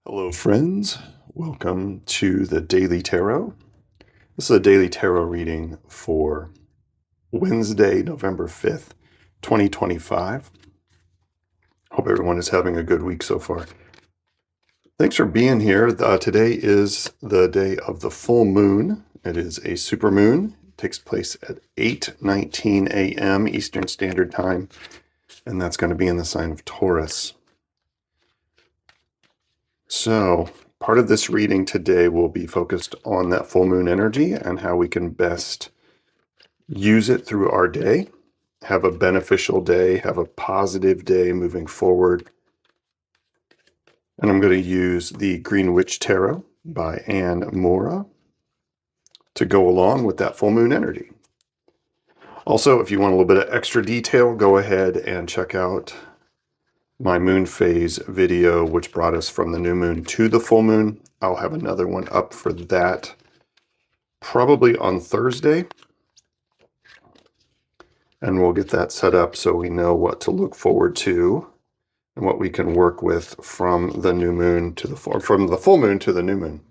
Hello, friends. Welcome to the Daily Tarot. This is a daily tarot reading for Wednesday, November 5th, 2025. Hope everyone is having a good week so far. Thanks for being here. Today is the day of the full moon. It is a super moon. It takes place at 8:19 a.m. Eastern Standard Time, and that's going to be in the sign of Taurus. So, part of this reading today will be focused on that full moon energy and how we can best use it through our day, have a beneficial day, have a positive day moving forward. And I'm going to use the Green Witch Tarot by Anne Mora to go along with that full moon energy. Also, if you want a little bit of extra detail, go ahead and check out my moon phase video, which brought us from the new moon to the full moon. I'll have another one up for that probably on Thursday. And we'll get that set up so we know what to look forward to and what we can work with from the new moon to from the full moon to the new moon.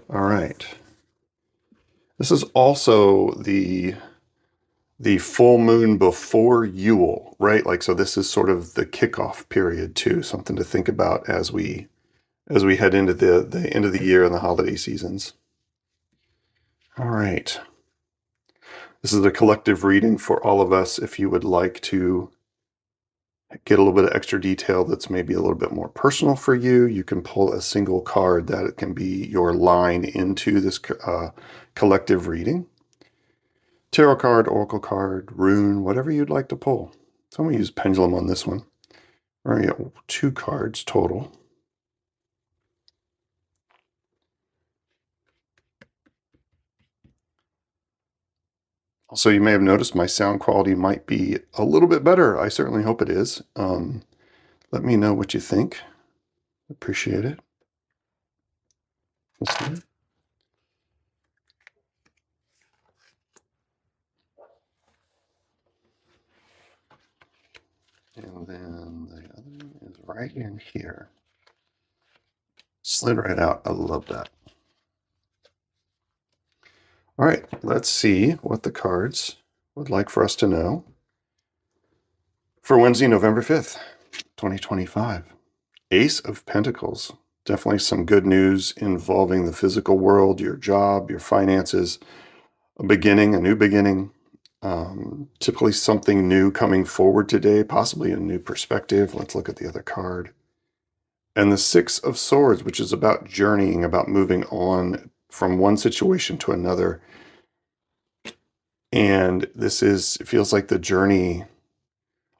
All right. This is also the full moon before Yule, right? Like, so this is sort of the kickoff period too, something to think about as we head into the end of the year and the holiday seasons. All right. This is a collective reading for all of us. If you would like to get a little bit of extra detail that's maybe a little bit more personal for you, you can pull a single card that can be your line into this collective reading. Tarot card, oracle card, rune, whatever you'd like to pull. So I'm going to use pendulum on this one. We're going to get 2 cards total. Also, you may have noticed my sound quality might be a little bit better. I certainly hope it is. Let me know what you think. Appreciate it. Let's see. And then the other one is right in here. Slid right out. I love that. All right, let's see what the cards would like for us to know for Wednesday, November 5th, 2025. Ace of Pentacles. Definitely some good news involving the physical world, your job, your finances, a beginning, a new beginning. Typically something new coming forward today, possibly a new perspective. Let's look at the other card. And the 6 of Swords, which is about journeying, about moving on from one situation to another. And it feels like the journey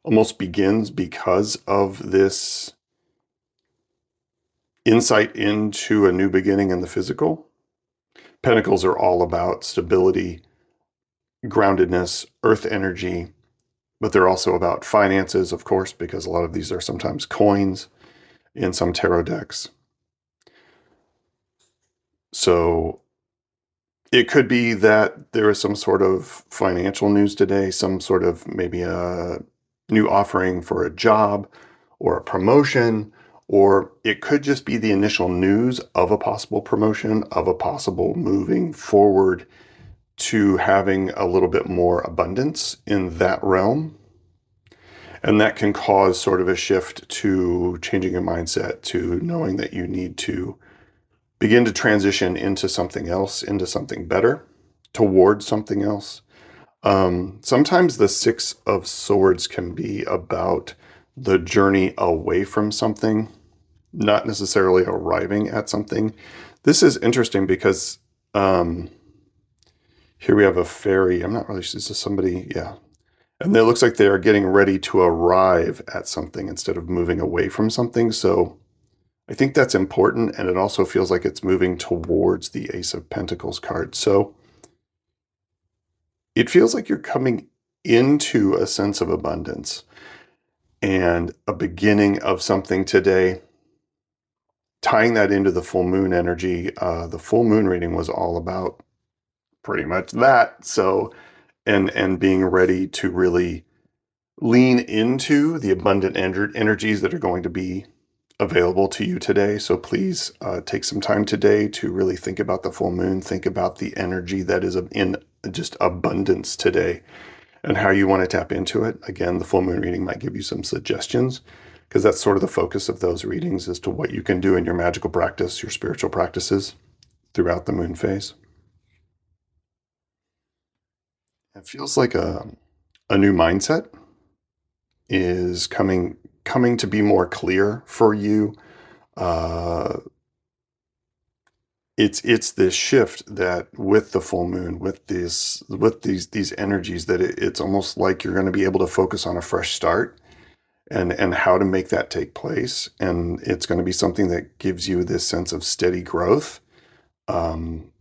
almost begins because of this insight into a new beginning in the physical. Pentacles are all about stability, groundedness, earth energy, but they're also about finances, of course, because a lot of these are sometimes coins in some tarot decks. So it could be that there is some sort of financial news today, some sort of maybe a new offering for a job or a promotion, or it could just be the initial news of a possible promotion, of a possible moving forward to having a little bit more abundance in that realm. And that can cause sort of a shift to changing your mindset, to knowing that you need to begin to transition into something else, into something better, towards something else. Sometimes the 6 of Swords can be about the journey away from something, not necessarily arriving at something. This is interesting because here we have a fairy. I'm not really sure. This is somebody, yeah. And it looks like they are getting ready to arrive at something instead of moving away from something. So I think that's important, and it also feels like it's moving towards the Ace of Pentacles card. So it feels like you're coming into a sense of abundance and a beginning of something today. Tying that into the full moon energy, the full moon reading was all about pretty much that. So, and being ready to really lean into the abundant energies that are going to be available to you today. So please take some time today to really think about the full moon, think about the energy that is in just abundance today and how you want to tap into it. Again, the full moon reading might give you some suggestions because that's sort of the focus of those readings as to what you can do in your magical practice, your spiritual practices throughout the moon phase. It feels like a new mindset is coming to be more clear for you. Uh, it's this shift that with the full moon, with these energies, that it's almost like you're going to be able to focus on a fresh start and how to make that take place. And it's going to be something that gives you this sense of steady growth. Um,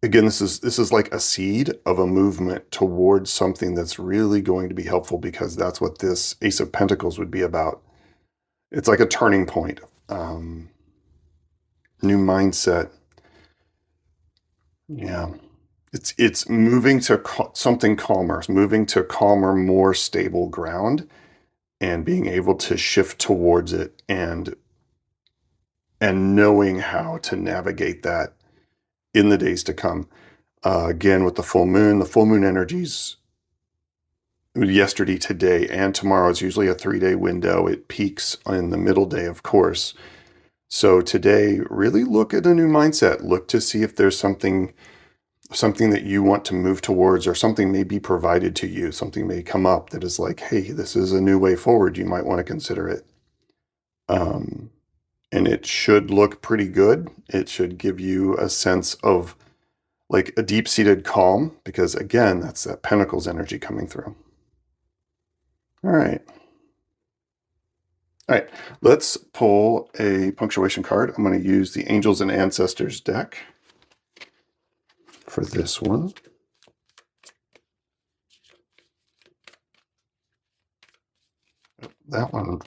Again, this is like a seed of a movement towards something that's really going to be helpful because that's what this Ace of Pentacles would be about. It's like a turning point, new mindset. Yeah, it's moving to something calmer, it's moving to calmer, more stable ground, and being able to shift towards it and knowing how to navigate that in the days to come. Again, with the full moon energies yesterday, today, and tomorrow is usually a 3-day window. It peaks in the middle day, of course. So today, really look at a new mindset. Look to see if there's something that you want to move towards, or something may be provided to you. Something may come up that is like, hey, this is a new way forward. You might want to consider it. Um, and it should look pretty good. It should give you a sense of like a deep-seated calm, because again, that's that Pentacles energy coming through. All right. All right, let's pull a punctuation card. I'm going to use the Angels and Ancestors deck for this one. That one,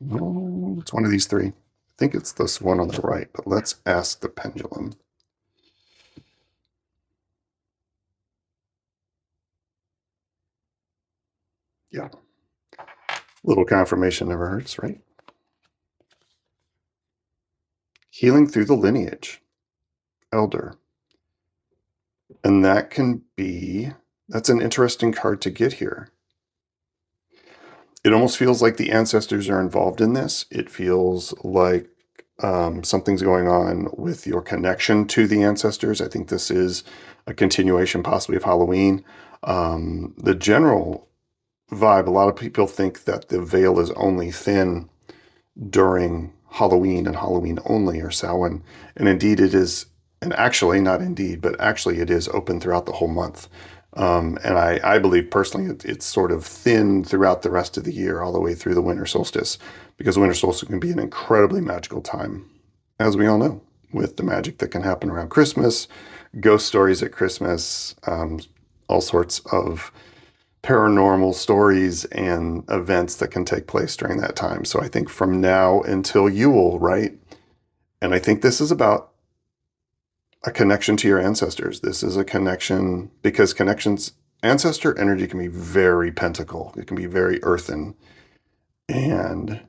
no, it's one of these three. I think it's this one on the right, but let's ask the pendulum. Yeah, little confirmation never hurts, right? Healing through the lineage, Elder. And that's an interesting card to get here. It almost feels like the ancestors are involved in this. It feels like something's going on with your connection to the ancestors. I think this is a continuation possibly of Halloween. The general vibe, a lot of people think that the veil is only thin during Halloween and Halloween only, or Samhain. And indeed it is, and actually, not indeed, but actually it is open throughout the whole month. And I believe personally it's sort of thin throughout the rest of the year, all the way through the winter solstice, because winter solstice can be an incredibly magical time, as we all know, with the magic that can happen around Christmas, ghost stories at Christmas, all sorts of paranormal stories and events that can take place during that time. So I think from now until Yule, right? And I think this is about a connection to your ancestors. This is a connection because ancestor energy can be very pentacle. It can be very earthen. And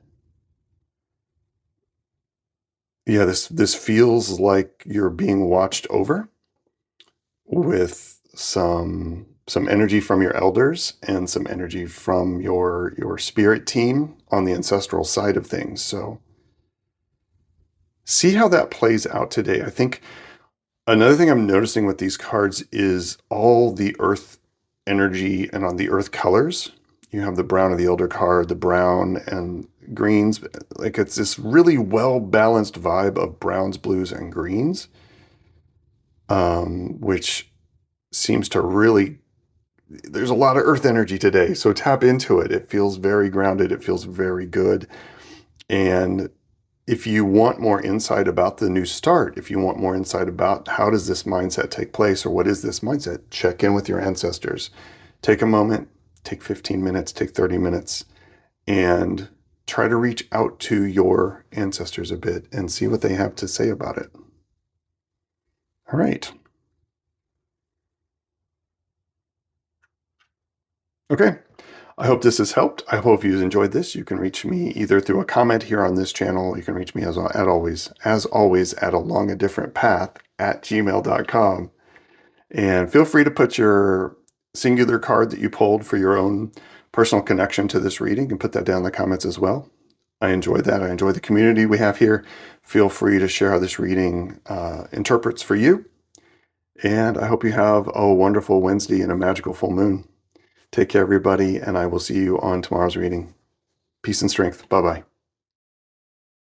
yeah, this feels like you're being watched over with some energy from your elders and some energy from your spirit team on the ancestral side of things. So see how that plays out today. I think another thing I'm noticing with these cards is all the earth energy and on the earth colors. You have the brown of the elder card, the brown and greens. Like it's this really well balanced vibe of browns, blues, and greens, which seems to really, there's a lot of earth energy today. So tap into it. It feels very grounded. It feels very good. And if you want more insight about the new start, if you want more insight about how does this mindset take place, or what is this mindset, check in with your ancestors. Take a moment, take 15 minutes, take 30 minutes, and try to reach out to your ancestors a bit and see what they have to say about it. All right. Okay. I hope this has helped. I hope you've enjoyed this. You can reach me either through a comment here on this channel. You can reach me as always at alongadifferentpath at gmail.com. And feel free to put your singular card that you pulled for your own personal connection to this reading and put that down in the comments as well. I enjoy that. I enjoy the community we have here. Feel free to share how this reading interprets for you. And I hope you have a wonderful Wednesday and a magical full moon. Take care, everybody, and I will see you on tomorrow's reading. Peace and strength. Bye-bye.